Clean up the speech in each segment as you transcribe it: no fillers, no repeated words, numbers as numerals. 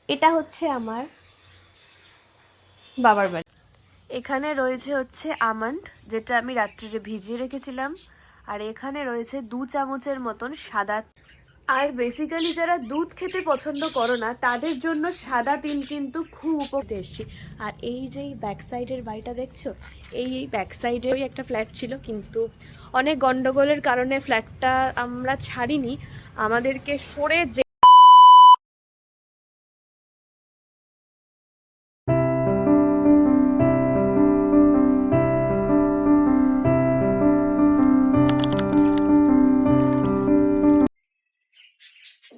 এটা হচ্ছে আমার বাবার বাড়ি। এখানে রয়েছে হচ্ছে আমন্ড, যেটা আমি রাত্রিরে ভিজিয়ে রেখেছিলাম, আর এখানে রয়েছে 2 চামচের মতন সাদা। আর বেসিক্যালি যারা দুধ খেতে পছন্দ করো না তাদের জন্য সাদা তিল কিন্তু খুব উপকারে এসছি। আর এই যে ব্যাক সাইডের বাড়িটা দেখছো, এই ব্যাক সাইডে ওই একটা ফ্ল্যাট ছিল, কিন্তু অনেক গন্ডগোলের কারণে ফ্ল্যাটটা আমরা ছাড়িনি, আমাদেরকে সরে যে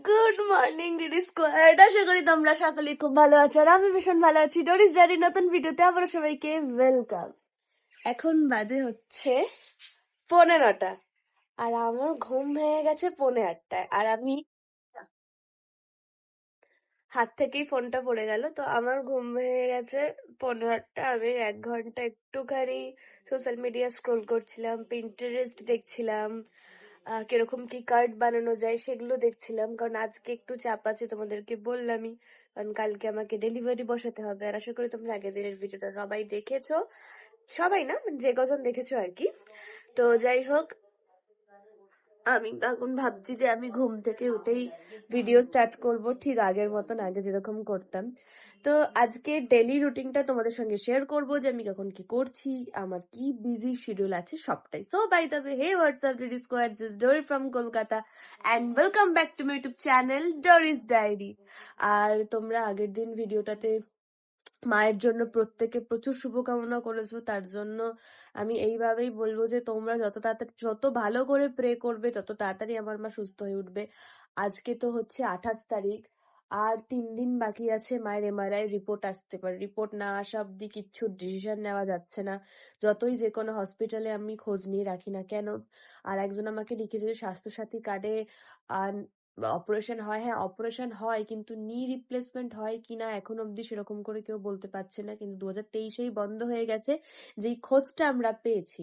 গুড মর্নিং ডিডি স্কোয়াড। আশা করি তোমরা সকলে খুব ভালো আছো, আর আমি ভীষণ ভালো আছি। ডরিস ডায়েরির নতুন ভিডিওতে আবার সবাইকে ওয়েলকাম। এখন বাজে হচ্ছে 15টা, আর আমার ঘুম ভেঙে গেছে 8:45, আর আমি হাত থেকেই ফোনটা পড়ে গেল, তো আমার ঘুম ভেঙে গেছে 15টা। আমি 1 ঘন্টা একটুখানি সোশ্যাল মিডিয়া স্ক্রোল করছিলাম, পিন্টারেস্ট দেখছিলাম, কিরকম কি কার্ড বানানো যায় সেগুলো দেখছিলাম, কারণ আজকে একটু চাপ আছে, তোমাদেরকে বললামই, কারণ কালকে আমাকে ডেলিভারি বসাতে হবে। আর আশা করি তোমরা আগের দিনের ভিডিওটা সবাই দেখেছো, সবাই না মানে যে কজন দেখেছো আর কি। তো যাই হোক, আমি এখন ভাবছি যে আমি ঘুম থেকে উঠেই ভিডিও স্টার্ট করব, ঠিক আগের মতন, আগে যেরকম করতাম। তো আজকে ডেলি রুটিনটা তোমাদের সঙ্গে শেয়ার করব, যে আমি কখন কি করছি, আমার কি বিজি শিডিউল আছে সবটাই। So by the way, hey what's up DD squad, this Dori from Kolkata and welcome back to my YouTube channel Dori's diary. আর তোমরা আগের দিন ভিডিওটাতে মায়ের জন্য প্রত্যেকে প্রচুর শুভকামনা করেছো, তার জন্য আমি এইভাবেই বলবো যে তোমরা যত তাড়াতাড়ি যত ভালো করে প্রে করবে তত তাড়াতাড়ি আমার মা সুস্থ হয়ে উঠবে। আজকে তো হচ্ছে 28 তারিখ, আর 3 দিন বাকি আছে মায়ের এমআরআই রিপোর্ট আসতে পারে। রিপোর্ট না আসা অব্দি কিচ্ছু ডিসিশন নেওয়া যাচ্ছে না, যতই যে কোনো হসপিটালে আমি খোঁজ নিয়ে রাখি না কেন। আর একজন আমাকে লিখেছে যে স্বাস্থ্যসাথী কার্ডে অপারেশন হয়। হ্যাঁ, অপারেশন হয়, কিন্তু নি রিপ্লেসমেন্ট হয় কিনা এখন অব্দি সেরকম করে কেউ বলতে পারছে না, কিন্তু 2023-এই বন্ধ হয়ে গেছে, যেই খোঁজটা আমরা পেয়েছি।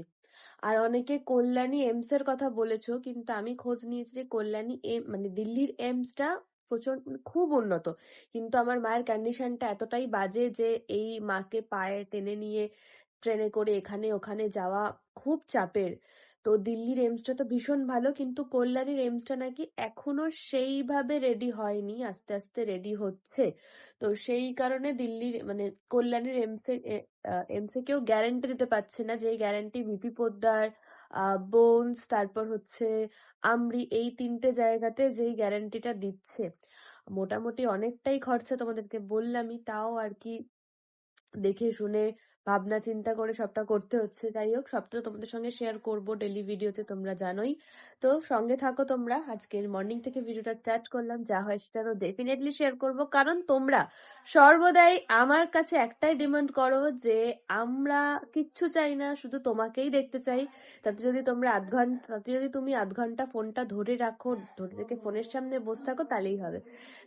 আর অনেকে কল্যাণী এমস এর কথা বলেছো, কিন্তু আমি খোঁজ নিয়েছি যে কল্যাণী মানে দিল্লির এমসটা প্রচন্ড খুব উন্নত, কিন্তু আমার মায়ের কন্ডিশনটা এতটাই বাজে যে এই মাকে পায়ে টেনে নিয়ে ট্রেনে করে এখানে ওখানে যাওয়া খুব চাপের। তো দিল্লির এমসটা তো ভীষণ ভালো, কিন্তু কল্যাণীর এমসটা নাকি এখনো সেইভাবে রেডি হয়নি, আস্তে আস্তে রেডি হচ্ছে। তো সেই কারণে দিল্লির মানে কল্যাণীর এমসে কেউ গ্যারান্টি দিতে পারছে না, যে গ্যারান্টি ভিপি পোদ্দার, বোনস, তারপর হচ্ছে আমরি, এই 3টে জায়গাতে যেই গ্যারান্টিটা দিচ্ছে। মোটামুটি অনেকটাই খরচা, তোমাদেরকে বললামই, তাও আর কি দেখে শুনে ভাবনা চিন্তা করে সবটা করতে হচ্ছে। যাই হোক, সবটা তো তোমাদের সঙ্গে শেয়ার করব ডেলি ভিডিওতে, তোমরা জানোই। তো সঙ্গে থাকো তোমরা। আজকের মর্নিং থেকে ভিডিওটা স্টার্ট করলাম, যা হয় সেটা তো ডেফিনেটলি শেয়ার করব, কারণ তোমরা সর্বদাই আমার কাছে একটাই ডিমান্ড করো যে আমরা কিচ্ছু চাই না, শুধু তোমাকেই দেখতে চাই। তাতে যদি তুমি 0.5 ঘন্টা ফোনটা ধরে রাখো, ধরে রেখে ফোনের সামনে বসে থাকো, তাহলেই হবে।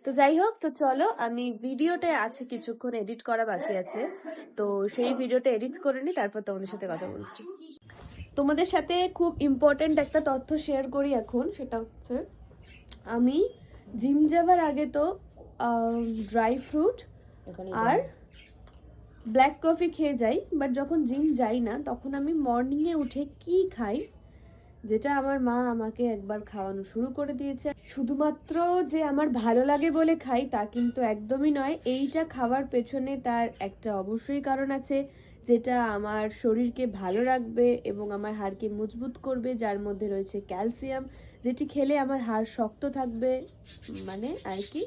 তো যাই হোক, তো চলো, আমি ভিডিওটা আছে কিছুক্ষণ এডিট করা বাকি আছে, তো সেই ভিডিওটা এডিট করে নি, তারপর তোমাদের সাথে কথা বলছি। তোমাদের সাথে খুব ইম্পর্টেন্ট একটা তথ্য শেয়ার করি এখন, সেটা হচ্ছে আমি জিম যাবার আগে তো ড্রাই ফ্রুট আর ব্ল্যাক কফি খেয়ে যাই, বাট যখন জিম যাই না তখন আমি মর্নিংয়ে উঠে কি খাই, যেটা আমার মা আমাকে একবার খাওয়ানো শুরু করে দিয়েছে। শুধুমাত্র যে আমার ভালো লাগে বলে খাই তা কিন্তু একদমই নয়, এইটা খাওয়ার পেছনে তার একটা অবশ্যই কারণ আছে, যেটা আমার শরীরকে ভালো রাখবে এবং আমার হাড়কে মজবুত করবে, যার মধ্যে রয়েছে ক্যালসিয়াম, যেটি খেলে আমার হাড় শক্ত থাকবে, মানে আর কি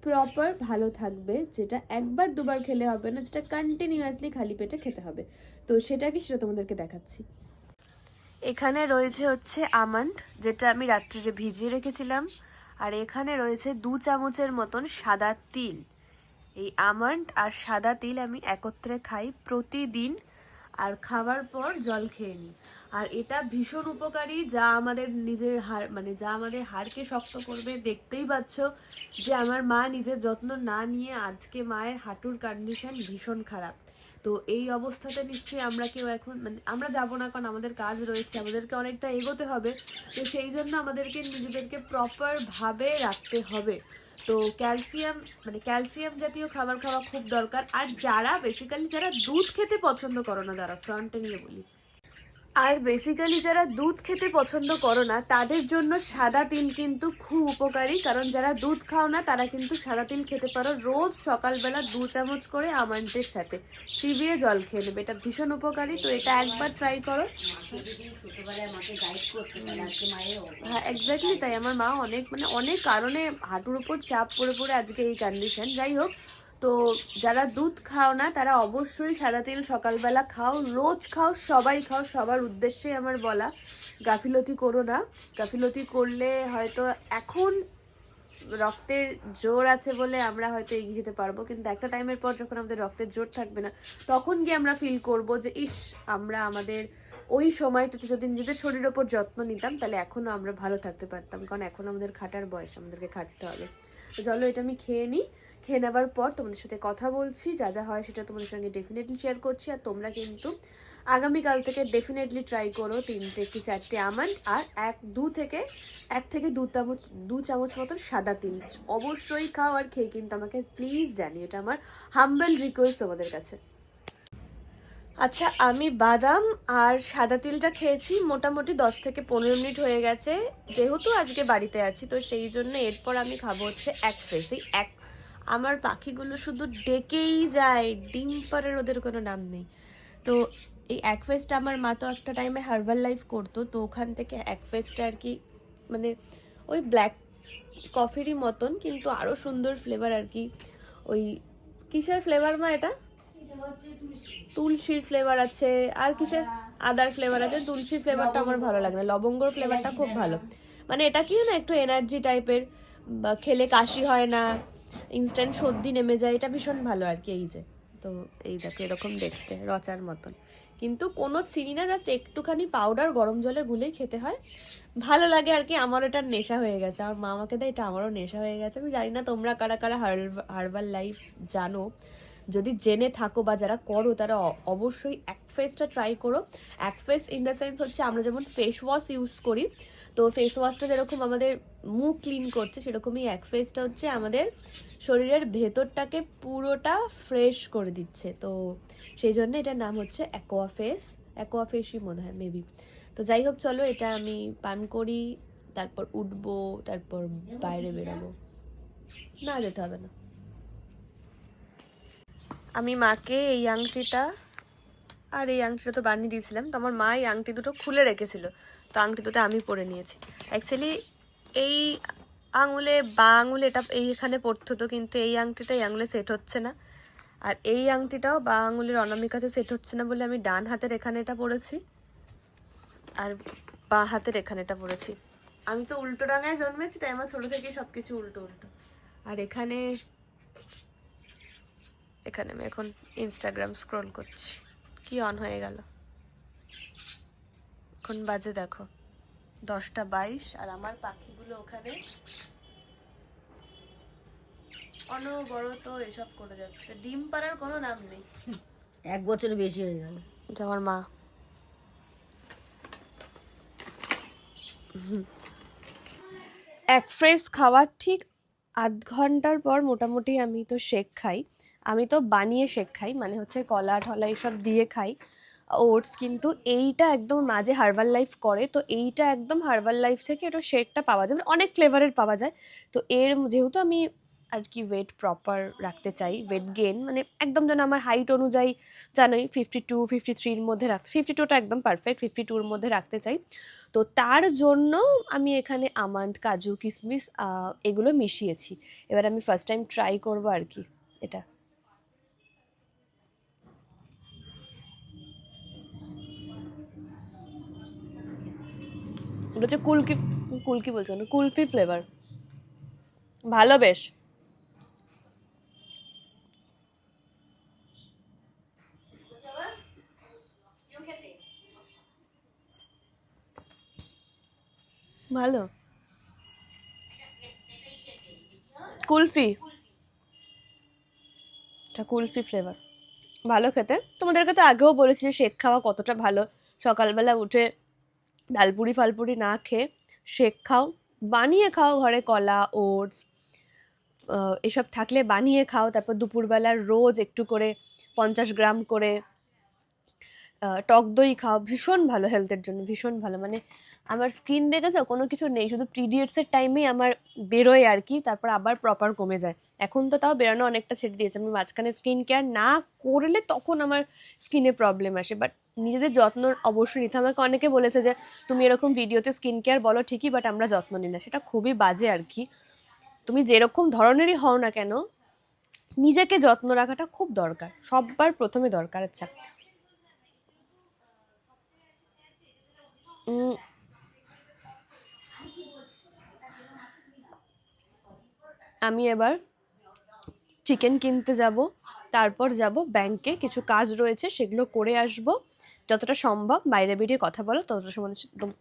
প্রপার ভালো থাকবে, যেটা একবার দুবার খেলে হবে না, যেটা কন্টিনিউয়াসলি খালি পেটে খেতে হবে। তো সেটা কি, সেটা তোমাদেরকে দেখাচ্ছি। এখানে রয়েছে হচ্ছে আমন্ড, যেটা আমি রাত্রিরে ভিজিয়ে রেখেছিলাম, আর এখানে রয়েছে 2 চামচের মতন সাদা তিল। এই আমন্ড আর সাদা তিল আমি একত্রে খাই প্রতিদিন, আর খাওয়ার পর জল খেয়ে নিই। আর এটা ভীষণ উপকারী, যা আমাদের নিজের হাড় মানে যা আমাদের হাড়কে শক্ত করবে। দেখতেই পাচ্ছ যে আমার মা নিজের যত্ন না নিয়ে আজকে মায়ের হাঁটুর কন্ডিশন ভীষণ খারাপ। তো এই অবস্থাতে নিশ্চয়ই আমরা কেউ এখন মানে আমরা যাবো না, কারণ আমাদের কাজ রয়েছে, আমাদেরকে অনেকটা এগোতে হবে। তো সেই জন্য আমাদেরকে নিজেদেরকে প্রপার ভাবে রাখতে হবে। তো ক্যালসিয়াম জাতীয় খাবার খাওয়া খুব দরকার। আর যারা দুধ খেতে পছন্দ করো না, দাঁড়া ফ্রন্টে নিয়ে বলি, আর বেসিক্যালি যারা দুধ খেতে পছন্দ করো না তাদের জন্য সাদা তিল কিন্তু খুব উপকারী। কারণ যারা দুধ খাও না তারা কিন্তু সাদা তিল খেতে পারো। রোজ সকালবেলা 2 চামচ করে আমন্ডের সাথে চিবিয়ে জল খেয়ে নেবে, এটা ভীষণ উপকারী। তো এটা একবার ট্রাই করো। হ্যাঁ এক্স্যাক্টলি তাই, আমার মা অনেক কারণে হাঁটুর উপর চাপ পড়ে পড়ে আজকে এই কন্ডিশন। যাই হোক, তো যারা দুধ খাও না তারা অবশ্যই সাদা তেল সকালবেলা খাও, রোজ খাও, সবাই খাও, সবার উদ্দেশ্যে আমার বলা। গাফিলতি করো না, গাফিলতি করলে হয়তো এখন রক্তের জোর আছে বলে আমরা হয়তো এগিয়ে যেতে পারবো, কিন্তু একটা টাইমের পর যখন আমাদের রক্তের জোর থাকবে না তখন গিয়ে আমরা ফিল করবো যে ইস, আমরা আমাদের ওই সময়টাতে যদি নিজেদের শরীরের ওপর যত্ন নিতাম তাহলে এখনো আমরা ভালো থাকতে পারতাম। কারণ এখন আমাদের খাটার বয়স, আমাদেরকে খাটতে হবে। তো চলো এটা আমি খেয়ে নিই, খেয়ে নেবার পর তোমাদের সাথে কথা বলছি, যা যা হয় সেটা তোমাদের সঙ্গে ডেফিনেটলি শেয়ার করছি। আর তোমরা কিন্তু আগামীকাল থেকে ডেফিনেটলি ট্রাই করো 3টে কি 4টে আমন্ড আর 1-2 চামচ মতন সাদা তিল অবশ্যই খাও। আর খেয়ে কিন্তু আমাকে প্লিজ জানিও, এটা আমার হাম্বল রিকোয়েস্ট তোমাদের কাছে। আচ্ছা, আমি বাদাম আর সাদা তিলটা খেয়েছি মোটামুটি 10 থেকে 15 মিনিট হয়ে গেছে। যেহেতু আজকে বাড়িতে আছি তো সেই জন্য এরপর আমি খাবো হচ্ছে অ্যাকফেস। আমার পাখিগুলো শুধু ডেকেই যায়, ডিম পাড়ার ওদের কোনো নাম নেই। তো এই অ্যাকফেসটা আমার মা তো একটা টাইমে হার্বাল লাইফ করতো, তো ওখান থেকে অ্যাকফেসটা আর কি মানে ওই ব্ল্যাক কফিরই মতন কিন্তু আরও সুন্দর ফ্লেভার আর কি। ওই কিসের ফ্লেভার মা এটা? তুলসীর ফ্লেভার আছে, আর কিসের আদার ফ্লেভার আছে। তুলসীর ফ্লেভারটা আমার ভালো লাগে না, লবঙ্গর ফ্লেভারটা খুব ভালো। মানে এটা কি না একটু এনার্জি টাইপের, বা খেলে কাশি হয় না, ইনস্ট্যান্ট সর্দি নেমে যায়, এটা ভীষণ ভালো আর কি। এই যে তো এই দেখো এরকম দেখতে রচার মতন, কিন্তু কোনো চিনি না, জাস্ট একটুখানি পাউডার গরম জলে গুলেই খেতে হয়, ভালো লাগে আর কি। আমার এটার নেশা হয়ে গেছে, আমার মা আমাকে দেয়, এটা আমারও নেশা হয়ে গেছে। আমি জানি না তোমরা কারা কারা হার্বাল লাইফ জানো, যদি জেনে থাকো বা যারা করো তারা অবশ্যই অ্যাকফেসটা ট্রাই করো। অ্যাকফেস ইন দ্য সেন্স হচ্ছে আমরা যেমন ফেস ওয়াশ ইউজ করি, তো ফেস ওয়াশটা যেরকম আমাদের মুখ ক্লিন করছে সেরকমই অ্যাকফেসটা হচ্ছে আমাদের শরীরের ভেতরটাকে পুরোটা ফ্রেশ করে দিচ্ছে। তো সেই জন্য এটার নাম হচ্ছে অ্যাকোয়াফেসই মনে হয় মেবি। তো যাই হোক, চলো এটা আমি পান করি, তারপর উঠবো, তারপর বাইরে বেরোবো। না যেতে হবে না। আমি মাকে এই আংটিটা আর এই আংটিটা তো বানিয়ে দিয়েছিলাম, তো আমার মা এই আংটি দুটো খুলে রেখেছিল, তো আংটি দুটো আমি পরে নিয়েছি। অ্যাকচুয়ালি এই বা আঙুলে এটা এইখানে পড়তে হতো, কিন্তু এই আংটিটা এই আঙুলে সেট হচ্ছে না। আর এই আংটিটাও বা আঙুলের অনামিকাতে সেট হচ্ছে না বলে আমি ডান হাতের এখানে এটা পরেছি আর বা হাতের এখানে এটা পরেছি। আমি তো উল্টো ডাঙায় জন্মেছি, তাই আমার ছোটো থেকেই সব কিছু উল্টো উল্টো। আর এখানে আমি এখন ইনস্টাগ্রাম স্ক্রল করছি। কি অন হয়ে গেল, এখন বাজে দেখো 10টা 22, আর আমার পাখিগুলো ওখানে অনবরত এসব করে যাচ্ছে, ডিম পাড়ার কোনো নাম নেই। 1 বছর বেশি হয়ে গেল। এটা আমার মা। অ্যাকফ্রেশ খাওয়ার ঠিক আধ ঘন্টার পর মোটামুটি আমি তো শেক খাই। আমি তো বানিয়ে শেক খাই, মানে হচ্ছে কলা ঠলা এইসব দিয়ে খাই, ওটস। কিন্তু এইটা একদম মাঝে হার্বাল লাইফ করে, তো এইটা একদম হার্বাল লাইফ থেকে এটা শেকটা পাওয়া যায়, মানে অনেক ফ্লেভারের পাওয়া যায়। তো যেহেতু আমি আর কি ওয়েট প্রপার রাখতে চাই, ওয়েট গেন মানে একদম যেন আমার হাইট অনুযায়ী, জানোই 52-53-র মধ্যে 52টা একদম পারফেক্ট, 52-র মধ্যে রাখতে চাই। তো তার জন্য আমি এখানে আমন্ড, কাজু, কিশমিশ এগুলো মিশিয়েছি। এবার আমি ফার্স্ট টাইম ট্রাই করবো আর কি এটা। এটা হচ্ছে কুলকি বলছে না, কুলফি ফ্লেভার, ভালো বেশ। ভালো কুলফি, এটা কুলফি ফ্লেভার, ভালো খেতে। তোমাদেরকে তো আগেও বলেছি যে শেক খাওয়া কতটা ভালো। সকালবেলা উঠে ডালপুরি ফালপুরি না খেয়ে শেক খাও, বানিয়ে খাও ঘরে, কলা, ওটস, এসব থাকলে বানিয়ে খাও, তারপর দুপুরবেলার রোজ একটু করে 50 গ্রাম করে টক দই খাও, ভীষণ ভালো হেলথের জন্য, ভীষণ ভালো। মানে আমার স্কিন দেখেছো, কোনো কিছু নেই, শুধু পিরিয়ডসের টাইমেই আমার বেরোয় আর কি, তারপর আবার প্রপার কমে যায়। এখন তো তাও বেরোনো অনেকটা ছেড়ে দিয়েছে, আমি মাঝখানে স্কিন কেয়ার না করলে তখন আমার স্কিনে প্রবলেম আসে। বাট নিজেদের যত্ন অবশ্যই নিতে। আমাকে অনেকে বলেছে যে তুমি এরকম ভিডিওতে স্কিন কেয়ার বলো ঠিকই, বাট আমরা যত্ন নিই না, সেটা খুবই বাজে আর কি। তুমি যেরকম ধরনেরই হও না কেন, নিজেকে যত্ন রাখাটা খুব দরকার, সববার প্রথমে দরকার। আচ্ছা, উম, আমি এবার চিকেন কিনতে যাব, তারপর যাব ব্যাংকে, কিছু কাজ রয়েছে সেগুলো করে আসব। যতটা সম্ভব বাইরে বেরিয়ে কথা বলো,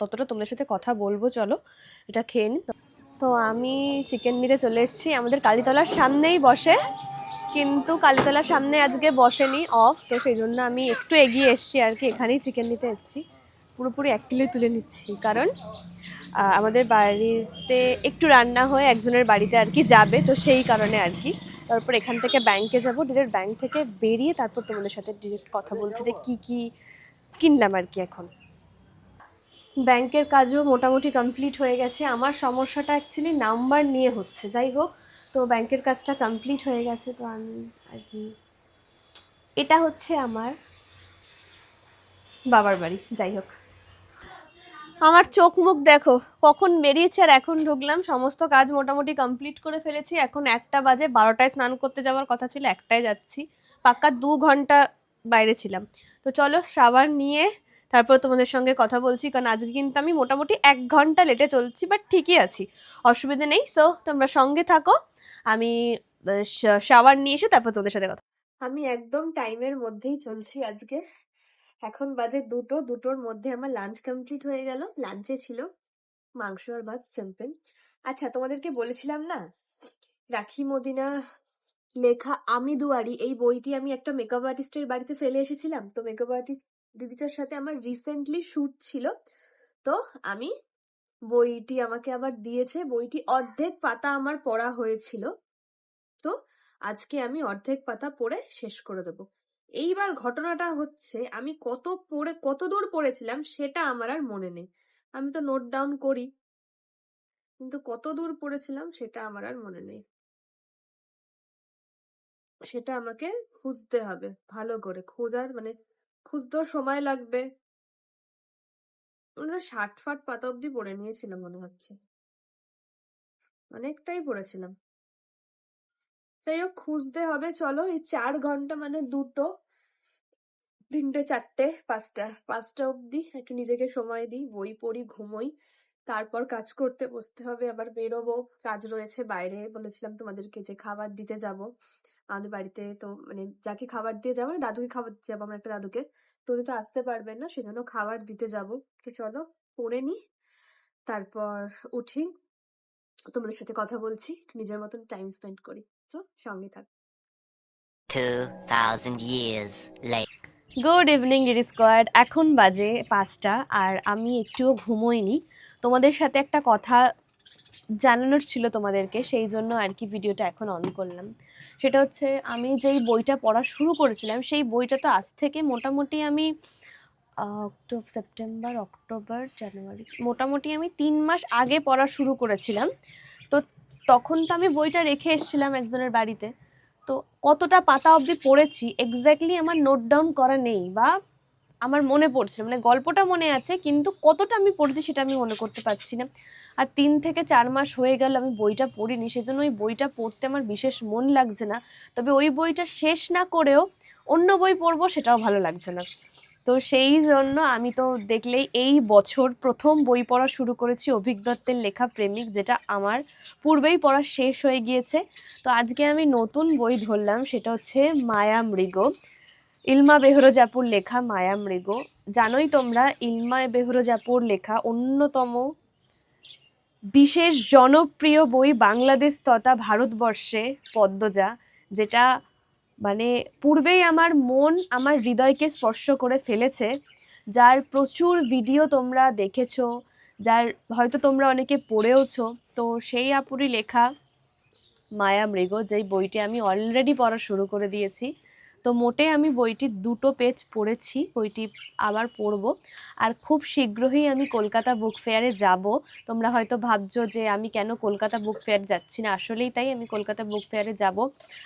ততটা তোমাদের সাথে কথা বলবো। চলো এটা খেয়ে নিই। তো আমি চিকেন নিতে চলে এসেছি, আমাদের কালীতলার সামনেই বসে, কিন্তু কালীতলার সামনে আজকে বসেনি, অফ, তো সেই জন্য আমি একটু এগিয়ে এসেছি আর কি, এখানেই চিকেন নিতে এসেছি। পুরোপুরি 1 কিলোই তুলে নিচ্ছি, কারণ আমাদের বাড়িতে একটু রান্না হয়ে একজনের বাড়িতে আর কি যাবে, তো সেই কারণে আর কি। তারপর এখান থেকে ব্যাংকে যাব, ডিরেক্ট ব্যাংক থেকে বেরিয়ে তারপর তোমাদের সাথে ডিরেক্ট কথা বলছি যে কি কি কিনলাম আর কি। এখন ব্যাংকের কাজও মোটামুটি কমপ্লিট হয়ে গেছে, আমার সমস্যাটা অ্যাকচুয়ালি নাম্বার নিয়ে হচ্ছে, যাই হোক, তো ব্যাংকের কাজটা কমপ্লিট হয়ে গেছে। তো আমি আর কি, এটা হচ্ছে আমার বাবার বাড়ি, যাই হোক। আমার চোখ মুখ দেখো, কখন বেরিয়েছে আর এখন ঢুকলাম, সমস্ত কাজ মোটামুটি কমপ্লিট করে ফেলেছি। এখন 1টা বাজে, 12টায় স্নান করতে যাওয়ার কথা ছিল, 1টায় যাচ্ছি, পাক্কা 2 ঘন্টা বাইরে ছিলাম। তো চলো শাওয়ার নিয়ে তারপর তোমাদের সঙ্গে কথা বলছি, কারণ আজকে কিন্তু আমি মোটামুটি 1 ঘন্টা লেটে চলছি, বাট ঠিকই আছি, অসুবিধে নেই। সো তোমরা সঙ্গে থাকো, আমি শাওয়ার নিয়ে এসে তারপর তোমাদের সাথে কথা। আমি একদম টাইমের মধ্যেই চলছি আজকে। এখন বাজে 2টো, 2টোর মধ্যে আমার লাঞ্চ কমপ্লিট হয়ে গেল। লাঞ্চে ছিল মাংস আর ভাত, সিম্পল। আচ্ছা, তোমাদেরকে বলেছিলাম না, রাখি মদিনা লেখা আমি দুয়ারি, এই বইটি আমি একটা মেকআপ আর্টিস্টের বাড়িতে ফেলে এসেছিলাম। তো মেকআপ আর্টিস্ট দিদিটার সাথে আমার রিসেন্টলি শুট ছিল, তো আমি বইটি আমাকে আবার দিয়েছে। বইটি অর্ধেক পাতা আমার পড়া হয়েছিল, তো আজকে আমি অর্ধেক পাতা পড়ে শেষ করে দেবো। এইবার ঘটনাটা হচ্ছে, আমি কত দূর পড়েছিলাম সেটা আমার আর মনে নেই। আমি তো নোট ডাউন করি, কিন্তু কত দূর পড়েছিলাম সেটা আমার আর মনে নেই। সেটা আমাকে খুঁজতে হবে, ভালো করে খোঁজার মানে খুঁজতেও সময় লাগবে। 60 ফাট পাতা অব্দি পড়ে নিয়েছিলাম মনে হচ্ছে, অনেকটাই পড়েছিলাম। যাই হোক, খুঁজতে হবে। চলো, এই 4 ঘন্টা মানে 2টো, 3টে, 4টে, 5টা অব্দি একটু নিজেকে সময় দিই, বই পড়ি, ঘুমোই, তারপর কাজ করতে বসতে হবে। আবার বেরোবো, কাজ রয়েছে বাইরে, বলেছিলাম তোমাদেরকে যে খাবার দিতে যাব আমাদের বাড়িতে। তো মানে যাকে খাবার দিয়ে যাবো, মানে দাদুকে খাবার দিতে যাবো, আমার একটা দাদুকে, তো উনি তো আসতে পারবেন না, সেজন্য খাবার দিতে যাব। তো চলো পড়ে নি, তারপর উঠি, তোমাদের সাথে কথা বলছি, একটু নিজের মতন টাইম স্পেন্ড করি। তো সঙ্গে থাক। 2000 years later. Good evening DD squad, এখন বাজে 5টা, আর আমি একটুও ঘুমোইনি। তোমাদের সাথে একটা কথা জানানোর ছিল তোমাদেরকে, সেই জন্য আর কি ভিডিওটা এখন অন করলাম। সেটা হচ্ছে, আমি যেই বইটা পড়া শুরু করেছিলাম, সেই বইটা তো আজ থেকে মোটামুটি আমি সেপ্টেম্বর, অক্টোবর, জানুয়ারি, মোটামুটি আমি 3 মাস আগে পড়া শুরু করেছিলাম। তো তখন তো আমি বইটা রেখে এসেছিলাম একজনের বাড়িতে, তো কতটা পাতা অবধি পড়েছি এক্স্যাক্টলি আমার নোট ডাউন করা নেই, বা আমার মনে পড়ছে, মানে গল্পটা মনে আছে, কিন্তু কতটা আমি পড়েছি সেটা আমি মনে করতে পারছি না। আর 3 থেকে 4 মাস হয়ে গেল আমি বইটা পড়িনি, সেজন্য ওই বইটা পড়তে আমার বিশেষ মন লাগছে না। তবে ওই বইটা শেষ না করেও অন্য বই পড়বো, সেটাও ভালো লাগছে না। তো সেই জন্য আমি তো দেখলেই এই বছর প্রথম বই পড়া শুরু করেছি, অভিক দত্তের লেখা প্রেমিক, যেটা আমার পূর্বেই পড়া শেষ হয়ে গিয়েছে। তো আজকে আমি নতুন বই ধরলাম, সেটা হচ্ছে মায়ামৃগ, ইলমা বেহরোজাপুর লেখা মায়ামৃগ। জানোই তোমরা, ইলমা বেহরোজাপুর লেখা অন্যতম বিশেষ জনপ্রিয় বই বাংলাদেশ তথা ভারতবর্ষে, পদ্মজা, যেটা মানে পূর্বেই আমার মন, আমার হৃদয়কে স্পর্শ করে ফেলেছে, যার প্রচুর ভিডিও তোমরা দেখেছো, যার হয়তো তোমরা অনেকে পড়েওছো। তো সেই আপুরই লেখা মায়া মৃগ, যেই বইটি আমি অলরেডি পড়া শুরু করে দিয়েছি। তো মোটে আমি বইটি 2টো পেজ পড়েছি, বইটি আবার পড়বো। আর খুব শীঘ্রই আমি কলকাতা বুক ফেয়ারে যাব। তোমরা হয়তো ভাবছো যে আমি কেন কলকাতা বুক ফেয়ার যাচ্ছি না, আসলেই তাই, আমি কলকাতা বুক ফেয়ারে যাব।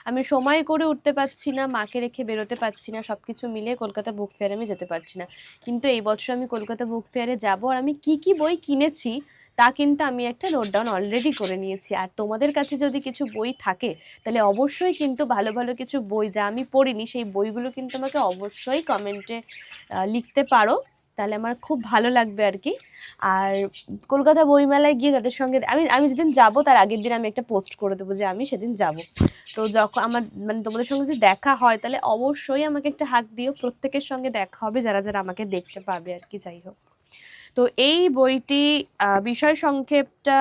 আমি সময় করে উঠতে পারছি না, মাকে রেখে বেরোতে পারছি না, সব কিছু মিলিয়ে কলকাতা বুক ফেয়ারে আমি যেতে পারছি না। কিন্তু এই বছর আমি কলকাতা বুক ফেয়ারে যাব, আর আমি কি কি বই কিনেছি তা কিন্তু আমি একটা নোট ডাউন অলরেডি করে নিয়েছি। আর তোমাদের কাছে যদি কিছু বই থাকে তাহলে অবশ্যই কিন্তু ভালো ভালো কিছু বই যা আমি পড়িনি সেই বইগুলো কিন্তু আমাকে অবশ্যই কমেন্টে লিখতে পারো, তাহলে আমার খুব ভালো লাগবে আর কি। আর কলকাতা বইমেলায় গিয়ে যাদের সঙ্গে আমি আমি যেদিন যাব তার আগের দিন আমি একটা পোস্ট করে দেবো যে আমি সেদিন যাব। তো যখন আমার মানে তোমাদের সঙ্গে যদি দেখা হয় তাহলে অবশ্যই আমাকে একটা হাক দিও, প্রত্যেকের সঙ্গে দেখা হবে যারা যারা আমাকে দেখতে পাবে আর কি। যাই হোক, তো এই বইটি বিষয় সংক্ষেপটা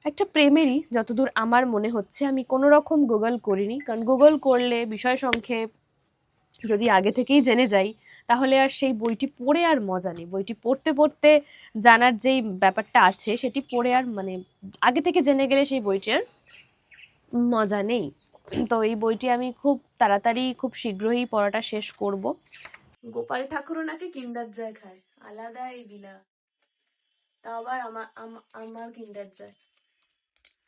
একটা প্রেমেরই, যতদূর আমার মনে হচ্ছে। আমি কোনো রকম গুগল করিনি, কারণ গুগল করলে বিষয় সংক্ষেপ যদি আগে থেকেই জেনে যাই তাহলে আর সেই বইটি পড়ে আর মজা নেই। বইটি পড়তে পড়তে জানার যেই ব্যাপারটা আছে সেটি পড়ে আর মানে আগে থেকে জেনে গেলে সেই বইটির মজা নেই। তো এই বইটি আমি খুব তাড়াতাড়ি খুব শীঘ্রই পড়াটা শেষ করব। গোপাল ঠাকুরও নাকি কিন্ডার জয় খায়, আলাদা এই বিলা। তা আবার আমার কিন্ডার জয়।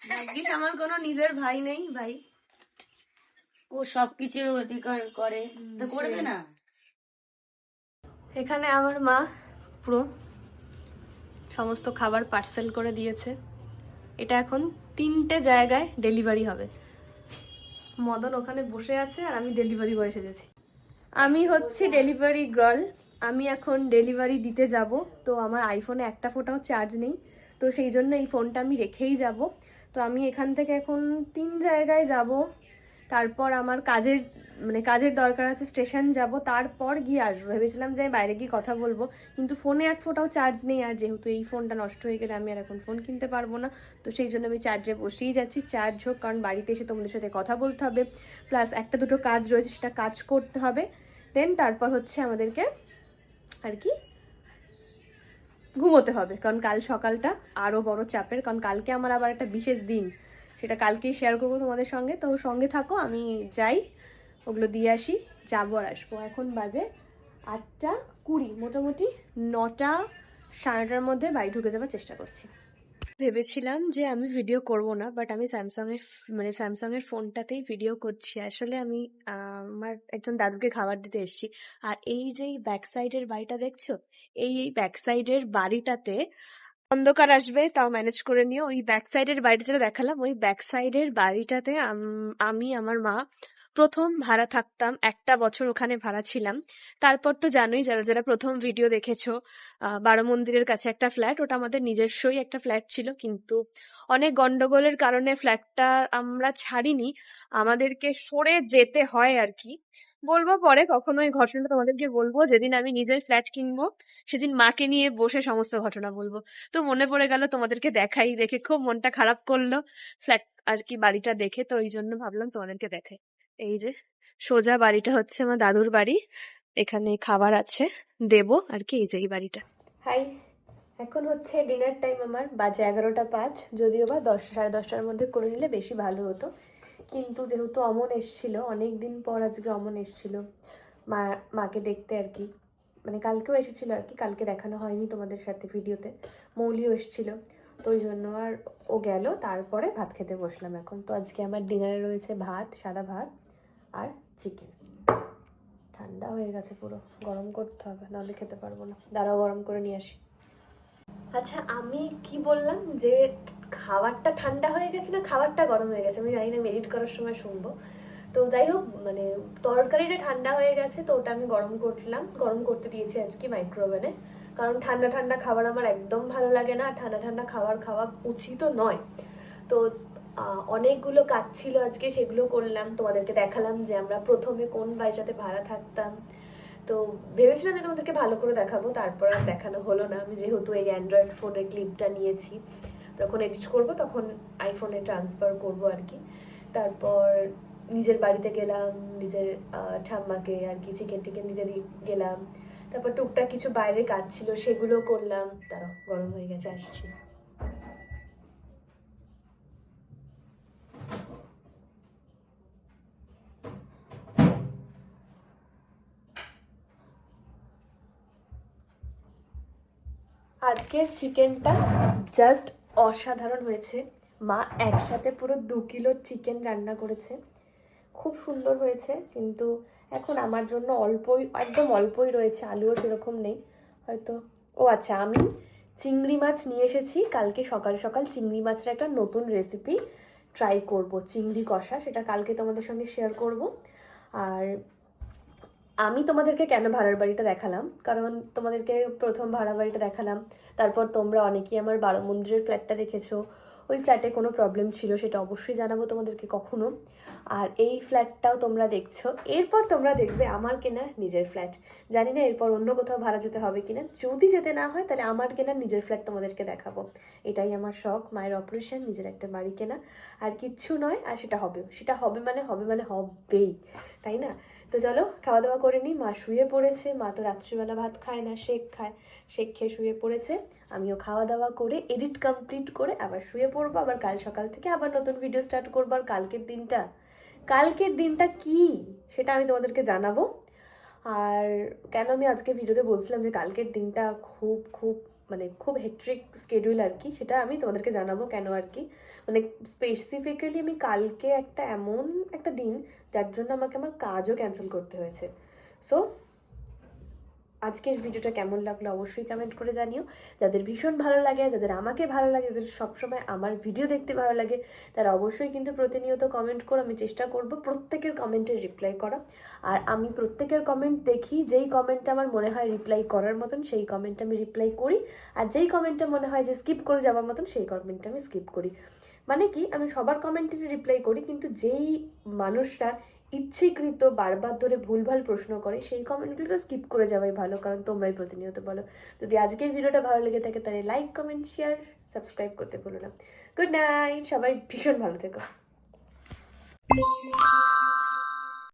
ভাগ্যিস আমার কোনো নিজের ভাই নেই ভাই। ও সবকিছুর অধিকার করে, তো করবে না? এখানে আমার মা পুরো সমস্ত খাবার পার্সেল করে দিয়েছে। এটা এখন 3টে জায়গায় ডেলিভারি হবে। মদন ওখানে বসে আছে আর আমি ডেলিভারি বয় সেজেছি। আমি হচ্ছি ডেলিভারি গার্ল। আমি এখন ডেলিভারি দিতে যাব। তো আমার আইফোনে একটা ফোটাও চার্জ নেই, তো সেই জন্য এই ফোনটা আমি রেখেই যাব। তো আমি এখান থেকে এখন 3 জায়গায় যাব। তারপর আমার কাজের দরকার আছে, স্টেশন যাব, তারপর গিয়ে আসবো। ভেবেছিলাম যে আমি বাইরে গিয়ে কথা বলবো, কিন্তু ফোনে এক ফোঁটাও চার্জ নেই। আর যেহেতু এই ফোনটা নষ্ট হয়ে গেলে আমি আর এখন ফোন কিনতে পারবো না, তো সেই জন্য আমি চার্জে বসেই যাচ্ছি। চার্জ হোক, কারণ বাড়িতে এসে তোমাদের সাথে কথা বলতে হবে, প্লাস একটা দুটো কাজ রয়েছে সেটা কাজ করতে হবে। দেন তারপর হচ্ছে আমাদেরকে আর কি ঘুমোতে হবে, কারণ কাল সকালটা আরও বড় চাপের, কারণ কালকে আমার আবার একটা বিশেষ দিন, সেটা কালকেই শেয়ার করবো তোমাদের সঙ্গে। তো সঙ্গে থাকো, আমি যাই, ওগুলো দিয়ে আসি, যাবো আর আসবো। এখন বাজে 8:20, মোটামুটি 9টা 9:30 মধ্যে বাড়ি ঢুকে যাওয়ার চেষ্টা করছি। ভেবেছিলাম যে আমি ভিডিও করব না, বাট আমি স্যামসাংয়ের ফোনটাতেই ভিডিও করছি। আসলে আমি আমার একজন দাদুকে খাবার দিতে এসেছি। আর এই যে ব্যাক সাইডের বাড়িটা দেখছো, এই ব্যাক সাইডের বাড়িটাতে অন্ধকার আসবে, তাও ম্যানেজ করে নিও। ওই ব্যাক সাইডের বাড়িটা যেটা দেখালাম, ওই ব্যাক সাইডের বাড়িটাতে আমি আমার মা প্রথম ভাড়া থাকতাম। 1টা বছর ওখানে ভাড়া ছিলাম। তারপর তো জানোই, যারা যারা প্রথম ভিডিও দেখেছো, বারো মন্দিরের কাছে একটা ফ্ল্যাট, ওটা আমাদের নিজস্বই একটা ফ্ল্যাট ছিল, কিন্তু অনেক গন্ডগোলের কারণে ফ্ল্যাটটা আমরা ছাড়িনি, আমাদেরকে সরে যেতে হয় আর কি। বলবো পরে কখনো এই ঘটনাটা তোমাদেরকে বলবো, যেদিন আমি নিজের ফ্ল্যাট কিনবো সেদিন মাকে নিয়ে বসে সমস্ত ঘটনা বলবো। তো মনে পড়ে গেল তোমাদেরকে দেখাই, দেখে খুব মনটা খারাপ করলো ফ্ল্যাট আর কি বাড়িটা দেখে, তো ওই জন্য ভাবলাম তোমাদেরকে দেখাই। এই যে সোজা বাড়িটা হচ্ছে আমার দাদুর বাড়ি, এখানে খাবার আছে, দেবো আর কি। এই যে এই বাড়িটা। হাই, এখন হচ্ছে ডিনার টাইম, আমার বাজে 11টা 5, যদিও বা 10, 10:30টার মধ্যে করে নিলে বেশি ভালো হতো, কিন্তু যেহেতু অমন এসছিল, অনেক দিন পর আজকে অমন এসছিল মাকে দেখতে আর কি। মানে কালকেও এসেছিল আর কি, কালকে দেখানো হয়নি তোমাদের সাথে ভিডিওতে। মৌলিও এসেছিল, তো ওই জন্য আর ও গেল, তারপরে ভাত খেতে বসলাম এখন। তো আজকে আমার ডিনারে রয়েছে ভাত, সাদা ভাত আর চিকেন। ঠান্ডা হয়ে গেছে পুরো, গরম করতে হবে, নাহলে খেতে পারবো না। দাঁড়াও গরম করে নিয়ে আসি। আচ্ছা, আমি কি বললাম যে খাবারটা ঠান্ডা হয়ে গেছে না খাবারটা গরম হয়ে গেছে, আমি জানি না, এডিট করার সময় শুনবো। তো যাই হোক, মানে তরকারিটা ঠান্ডা হয়ে গেছে, তো ওটা আমি গরম করতে দিয়েছি আজকে মাইক্রোওভেনে, কারণ ঠান্ডা ঠান্ডা খাবার আমার একদম ভালো লাগে না, ঠান্ডা ঠান্ডা খাবার খাওয়া উচিতও নয়। তো অনেকগুলো কাজ ছিল আজকে, সেগুলো করলাম, তোমাদেরকে দেখালাম যে আমরা প্রথমে কোন বাড়িটাতে ভাড়া থাকতাম। তো ভেবেছিলাম আমি তোমাদেরকে ভালো করে দেখাবো, তারপর আর দেখানো হলো না। আমি যেহেতু এই অ্যান্ড্রয়েড ফোনের ক্লিপটা নিয়েছি, তখন এডিট করব, তখন আইফোনে ট্রান্সফার করব আর কি। তারপর নিজের বাড়িতে গেলাম, নিজের ঠাম্মাকে আর কি চিকেন টিকেন দিতে গেলাম। তারপর টুকটাক কিছু বাইরে কাজ ছিল, সেগুলো করলাম। দাঁড়াও, গরম হয়ে গেছে, আসছি। আজকের চিকেনটা জাস্ট অসাধারণ হয়েছে। মা একসাথে পুরো 2 কিলো চিকেন রান্না করেছে, খুব সুন্দর হয়েছে। কিন্তু এখন আমার জন্য অল্পই, একদম অল্পই রয়েছে, আলুও সেরকম নেই হয়তো। ও আচ্ছা, আমি চিংড়ি মাছ নিয়ে এসেছি। কালকে সকাল সকাল চিংড়ি মাছের একটা নতুন রেসিপি ট্রাই করব, চিংড়ি কষা, সেটা কালকে তোমাদের সঙ্গে শেয়ার করব। আর আমি তোমাদেরকে কেন ভাড়ার বাড়িটা দেখালাম, কারণ তোমাদেরকে প্রথম ভাড়া বাড়িটা দেখালাম, তারপর তোমরা অনেকেই আমার বারো মন্দিরের ফ্ল্যাটটা দেখেছো। ওই ফ্ল্যাটে কোনো প্রবলেম ছিল সেটা অবশ্যই জানাবো তোমাদেরকে কখনো। আর এই ফ্ল্যাটটাও তোমরা দেখছো, এরপর তোমরা দেখবে আমার কেনা নিজের ফ্ল্যাট। জানি না এরপর অন্য কোথাও ভাড়া যেতে হবে কিনা, যদি যেতে না হয় তাহলে আমার কেনা নিজের ফ্ল্যাট তোমাদেরকে দেখাবো। এটাই আমার শখ, মায়ের অপারেশন, নিজের একটা বাড়ি কেনা। আর কিচ্ছু নয়, আর সেটা হবেও, সেটা হবে মানে হবেই, তাই না? তো চলো খাওয়া দাওয়া করে নিই। মা শুয়ে পড়েছে, মা তো রাত্রিবেলা ভাত খায় না, শেক খায়, শেক খেয়ে শুয়ে পড়েছে। আমিও খাওয়া দাওয়া করে এডিট কমপ্লিট করে আবার শুয়ে পড়বো। আবার কাল সকাল থেকে আবার নতুন ভিডিও স্টার্ট করবো। আর কালকের দিনটা কি সেটা আমি তোমাদেরকে জানাবো। আর কেন আমি আজকে ভিডিওতে বলছিলাম যে কালকের দিনটা খুব খুব মানে খুব হেট্রিক স্কেডিউল আর কি, সেটা আমি তোমাদেরকে জানাবো কেন আর কি। মানে স্পেসিফিক্যালি আমি কালকে একটা এমন একটা দিন যার জন্য আমাকে আমার কাজও ক্যান্সেল করতে হয়েছে। সো আজকের ভিডিওটা কেমন লাগলো অবশ্যই কমেন্ট করে জানিও। যাদের ভীষণ ভালো লাগে, যাদের আমাকে ভালো লাগে, যাদের সবসময় আমার ভিডিও দেখতে ভালো লাগে, তারা অবশ্যই কিন্তু প্রতিনিয়ত কমেন্ট করো। আমি চেষ্টা করব প্রত্যেকের কমেন্টে রিপ্লাই করা। আর আমি প্রত্যেকের কমেন্ট দেখি, যেই কমেন্টটা আমার মনে হয় রিপ্লাই করার মতন সেই কমেন্টটা আমি রিপ্লাই করি। আর যেই কমেন্টটা মনে হয় যে স্কিপ করে যাওয়ার মতন সেই কমেন্টটা আমি স্কিপ করি। মানে কি, আমি সবার কমেন্টে রিপ্লাই করি, কিন্তু যেই মানুষরা ইচ্ছেকৃত বারবার ধরে ভুলভাল প্রশ্ন করে সেই কমেন্টগুলো তো স্কিপ করে যাওয়াই ভালো, কারণ তোমরাই প্রতিনিয়ত বলো। যদি আজকের ভিডিওটা ভালো লেগে থাকে তাহলে লাইক, কমেন্ট, শেয়ার, সাবস্ক্রাইব করতে ভুলো না। গুড নাইট, সবাই ভীষণ ভালো থেকো।